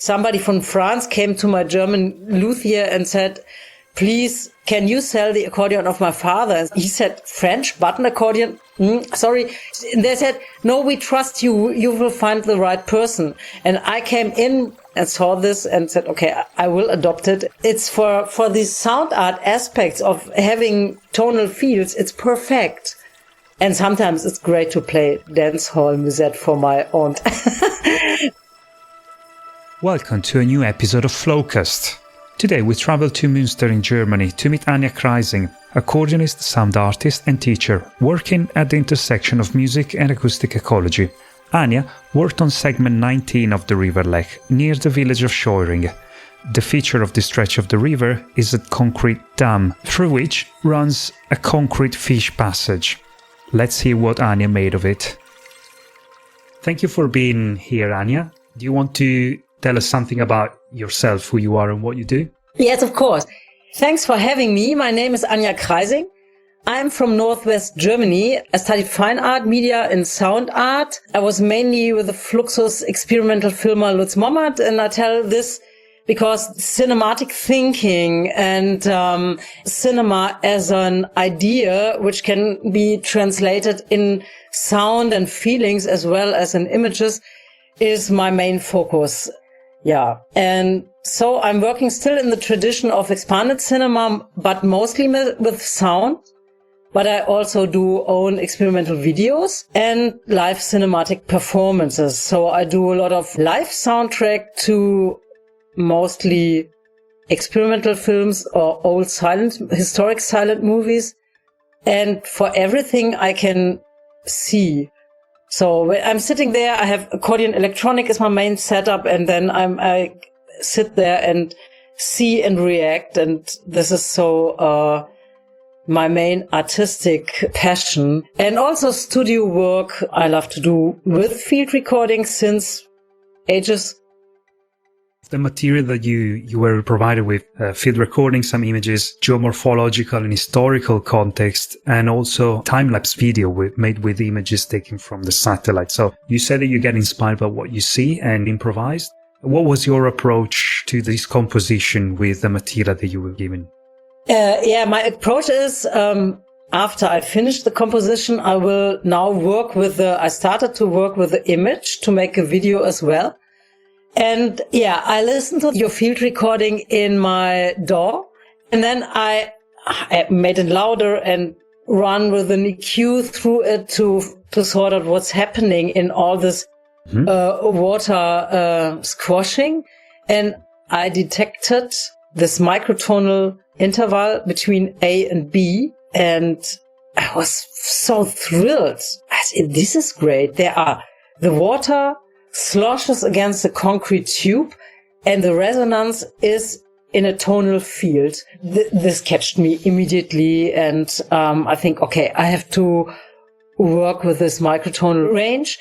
somebody from France came to my German luthier and said, please, can you sell the accordion of my father? And he said, French button accordion? Sorry. And they said, no, we trust you. You will find the right person. And I came in and saw this and said, okay, I will adopt it. It's for the sound art aspects of having tonal fields. It's perfect. And sometimes it's great to play dance hall music for my aunt. Welcome to a new episode of Flowcast. Today we travel to Münster in Germany to meet Anja Kreysing, accordionist, sound artist and teacher, working at the intersection of music and acoustic ecology. Anja worked on segment 19 of the River Lech, near the village of Sheuring. The feature of this stretch of the river is a concrete dam, through which runs a concrete fish passage. Let's see what Anja made of it. Thank you for being here, Anja. Do you want to tell us something about yourself, who you are and what you do? Yes, of course. Thanks for having me. My name is Anja Kreysing. I'm from Northwest Germany. I studied fine art, media and sound art. I was mainly with the Fluxus experimental filmer Lutz Mommert, and I tell this because cinematic thinking and cinema as an idea which can be translated in sound and feelings as well as in images is my main focus. Yeah. And so I'm working still in the tradition of expanded cinema, but mostly with sound. But I also do own experimental videos and live cinematic performances. So I do a lot of live soundtrack to mostly experimental films or old historic silent movies. And for everything I can see. So when I'm sitting there, I have accordion electronic as my main setup, and then I sit there and see and react. And this is so my main artistic passion. And also studio work I love to do with field recording since ages. The material that you were provided with, field recording, some images, geomorphological and historical context, and also time-lapse video made with images taken from the satellite. So you said that you get inspired by what you see and improvised. What was your approach to this composition with the material that you were given? My approach is, after I finish the composition, I will now I started to work with the image to make a video as well. And I listened to your field recording in my DAW, and then I made it louder and run with an EQ through it to sort out what's happening in all this water squashing. And I detected this microtonal interval between A and B, and I was so thrilled. I said, this is great. The water sloshes against the concrete tube, and the resonance is in a tonal field. This catched me immediately, and I think, okay, I have to work with this microtonal range.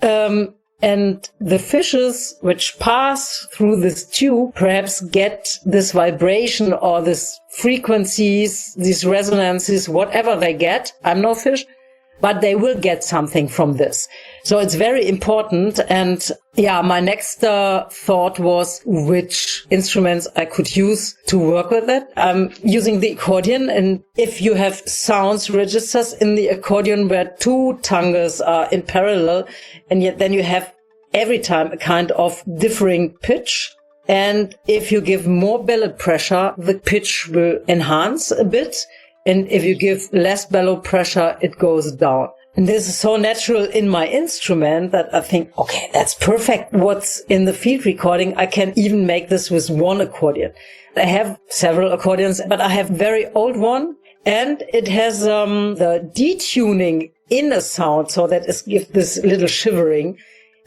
And the fishes which pass through this tube perhaps get this vibration or this frequencies, these resonances, whatever they get. I'm no fish, but they will get something from this. So it's very important. And my next thought was which instruments I could use to work with it. I'm using the accordion, and if you have sounds registers in the accordion where two tongues are in parallel, and yet then you have every time a kind of differing pitch. And if you give more bellow pressure, the pitch will enhance a bit. And if you give less bellow pressure, it goes down. And this is so natural in my instrument that I think, okay, that's perfect. What's in the field recording, I can even make this with one accordion. I have several accordions, but I have a very old one, and it has the detuning in the sound, so that it gives this little shivering.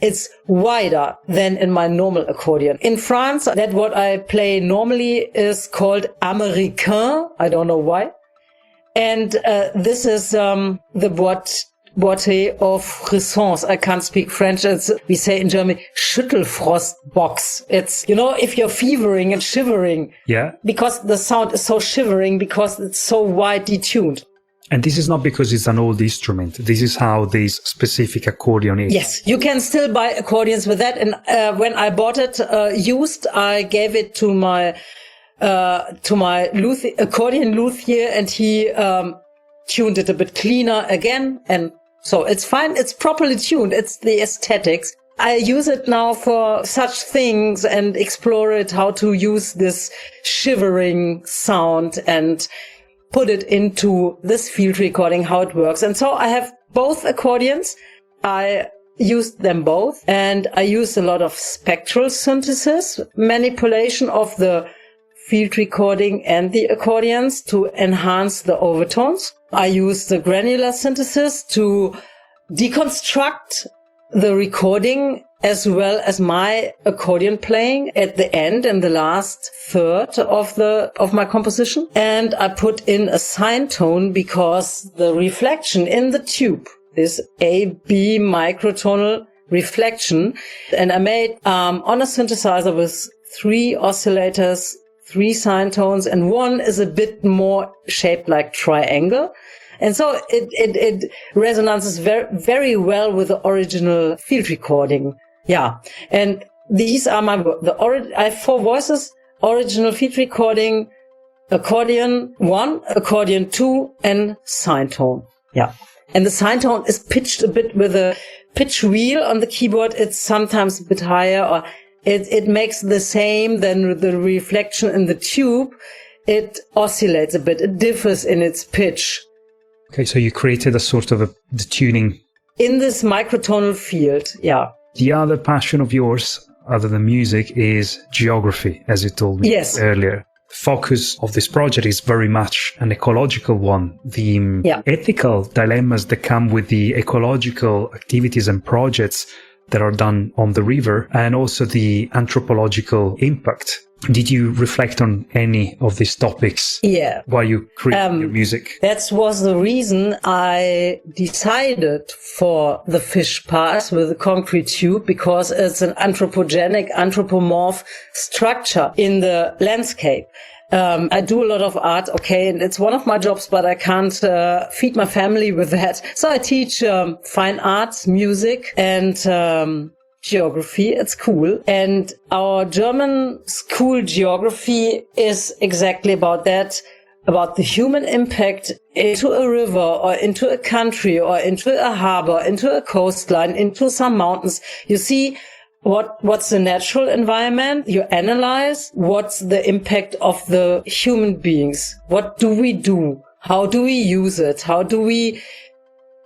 It's wider than in my normal accordion. In France, that what I play normally is called Américain. I don't know why. And this is the boîte of frisons. I can't speak French. We say in German, Schüttelfrostbox. It's, if you're fevering and shivering. Yeah. Because the sound is so shivering, because it's so wide detuned. And this is not because it's an old instrument. This is how this specific accordion is. Yes, you can still buy accordions with that. And when I bought it used, I gave it to my accordion luthier, and he tuned it a bit cleaner again. And so it's fine. It's properly tuned. It's the aesthetics. I use it now for such things and explore it, how to use this shivering sound and put it into this field recording, how it works. And so I have both accordions. I used them both, and I used a lot of spectral synthesis, manipulation of the field recording and the accordions to enhance the overtones. I used the granular synthesis to deconstruct the recording as well as my accordion playing at the end in the last third of my composition. And I put in a sine tone because the reflection in the tube, this A-B microtonal reflection, and I made on a synthesizer with 3 oscillators, 3 sine tones, and one is a bit more shaped like triangle. And so it resonances very, very well with the original field recording. Yeah. And these are I have 4 voices, original field recording, accordion 1, accordion 2, and sine tone. Yeah. And the sine tone is pitched a bit with a pitch wheel on the keyboard. It's sometimes a bit higher, or it makes the same than the reflection in the tube. It oscillates a bit. It differs in its pitch. Okay, so you created a sort of the tuning in this microtonal field, yeah. The other passion of yours, other than music, is geography, as you told me earlier. The focus of this project is very much an ecological one. The ethical dilemmas that come with the ecological activities and projects that are done on the river, and also the anthropological impact. Did you reflect on any of these topics while you created your music? That was the reason I decided for the fish part with the concrete tube, because it's an anthropomorph structure in the landscape. I do a lot of art, and it's one of my jobs, but I can't feed my family with that. So I teach fine arts, music, and geography. It's cool. And our German school geography is exactly about that, about the human impact into a river or into a country or into a harbor, into a coastline, into some mountains. You see what's the natural environment. You analyze what's the impact of the human beings. What do we do? How do we use it? How do we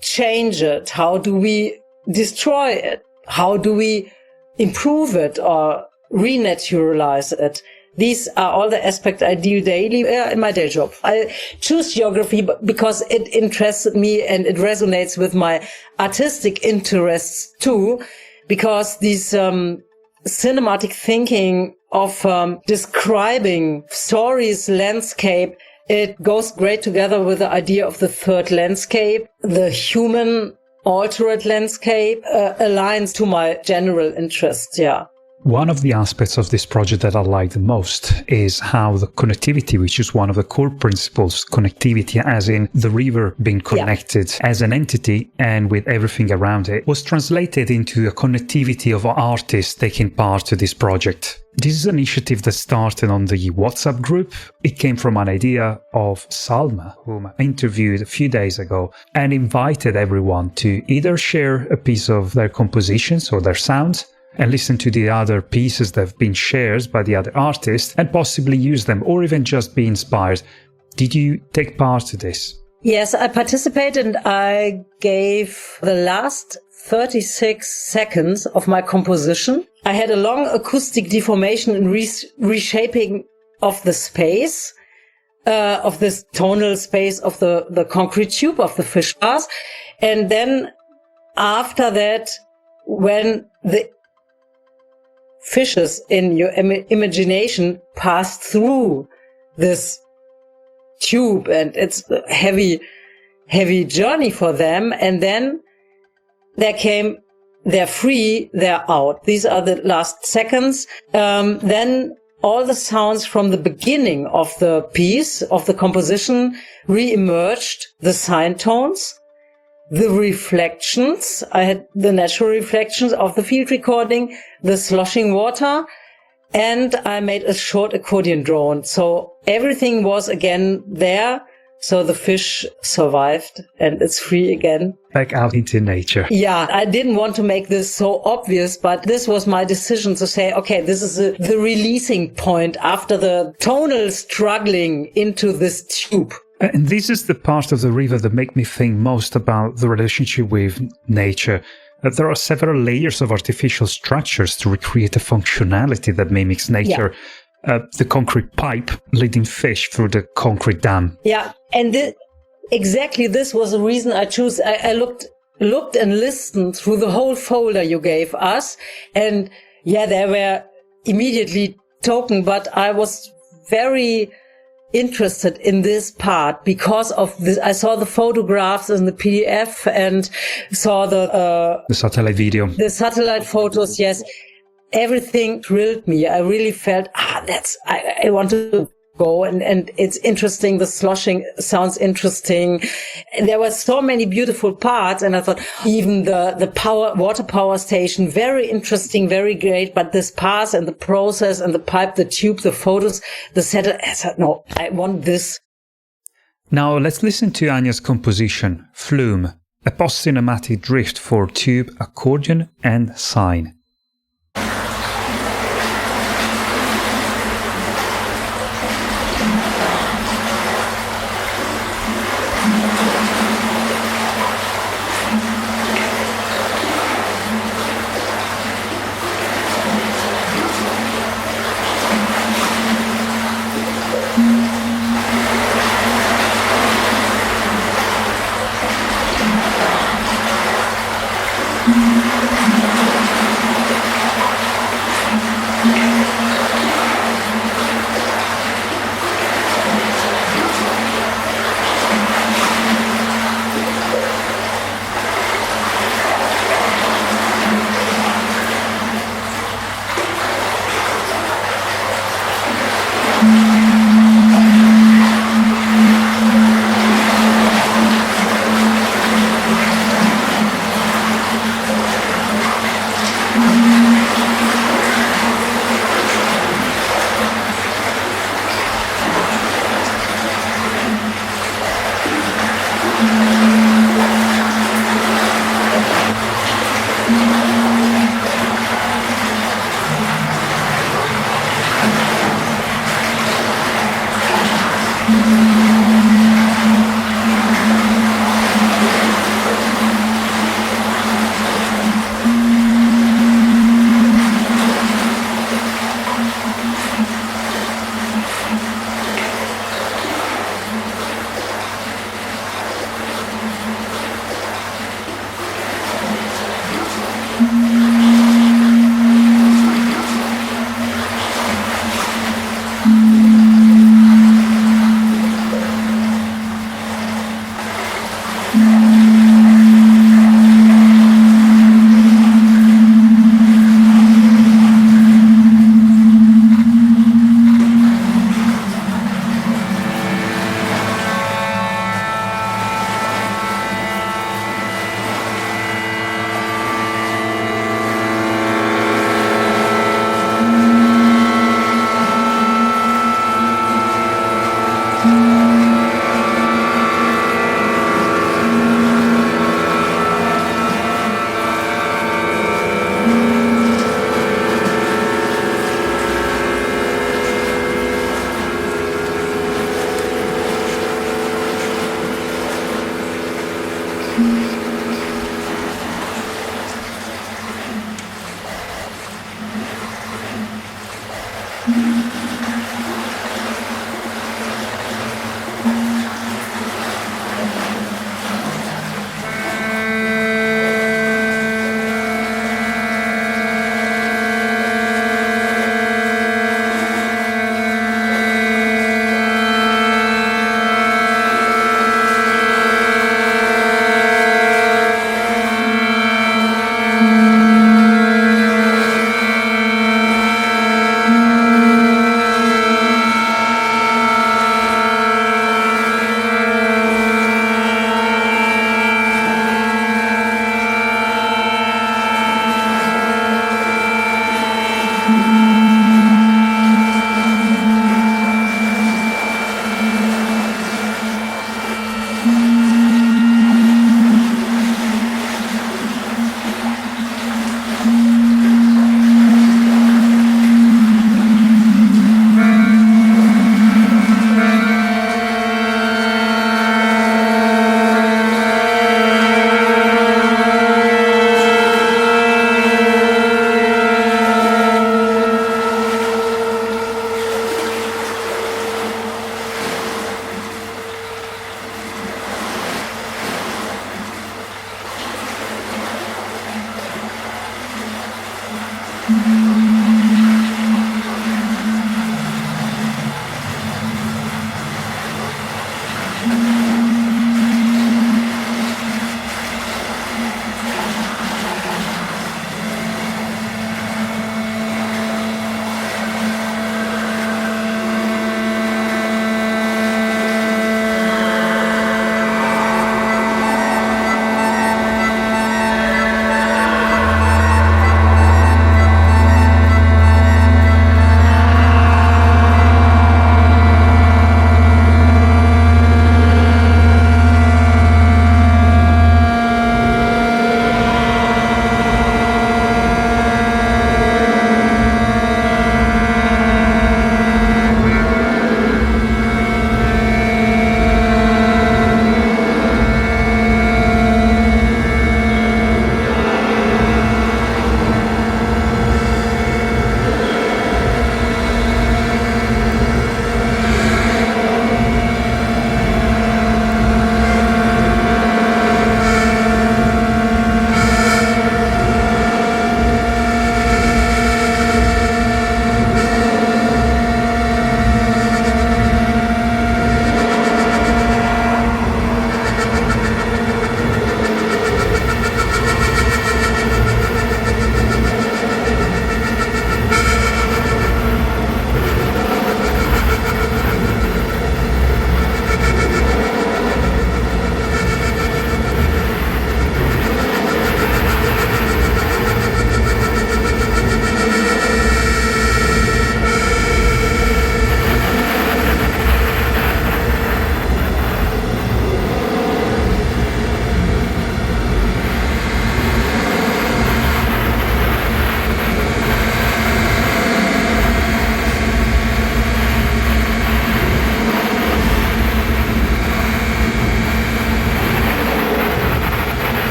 change it? How do we destroy it? How do we improve it or renaturalize it? These are all the aspects I deal daily in my day job. I choose geography because it interested me and it resonates with my artistic interests too, because these cinematic thinking of describing stories, landscape, it goes great together with the idea of the third landscape, the human altered landscape, aligns to my general interests, One of the aspects of this project that I like the most is how the connectivity, which is one of the core principles, connectivity as in the river being connected as an entity and with everything around it, was translated into a connectivity of artists taking part to this project. This is an initiative that started on the WhatsApp group. It came from an idea of Salma, whom I interviewed a few days ago, and invited everyone to either share a piece of their compositions or their sounds, and listen to the other pieces that have been shared by the other artists and possibly use them, or even just be inspired. Did you take part in this? Yes, I participated, and I gave the last 36 seconds of my composition. I had a long acoustic deformation and reshaping of the space, of this tonal space of the concrete tube of the fish bars. And then after that, when the fishes in your imagination pass through this tube, and it's a heavy journey for them, and then they're free, they're out. These are the last seconds. Then all the sounds from the beginning of the piece, of the composition, re-emerged, the sine tones, the reflections. I had the natural reflections of the field recording, the sloshing water, and I made a short accordion drone. So everything was again there. So the fish survived and it's free again. Back out into nature. Yeah, I didn't want to make this so obvious, but this was my decision to say, okay, this is the releasing point after the tonal struggling into this tube. And this is the part of the river that make me think most about the relationship with nature. There are several layers of artificial structures to recreate a functionality that mimics nature. Yeah. The concrete pipe leading fish through the concrete dam. Yeah, and exactly this was the reason I chose. I looked and listened through the whole folder you gave us, and yeah, they were immediately taken, but I was very interested in this part because of this. I saw the photographs in the PDF and saw the satellite video, the satellite photos. Yes. Everything thrilled me. I really felt, I want to go and it's interesting. The sloshing sounds interesting. There were so many beautiful parts. And I thought even the water power station, very interesting, very great. But this path and the process and the pipe, the tube, the photos, the setup, I said, no, I want this. Now let's listen to Anja's composition, FLUME, a post-cinematic drift for tube, accordion and sine.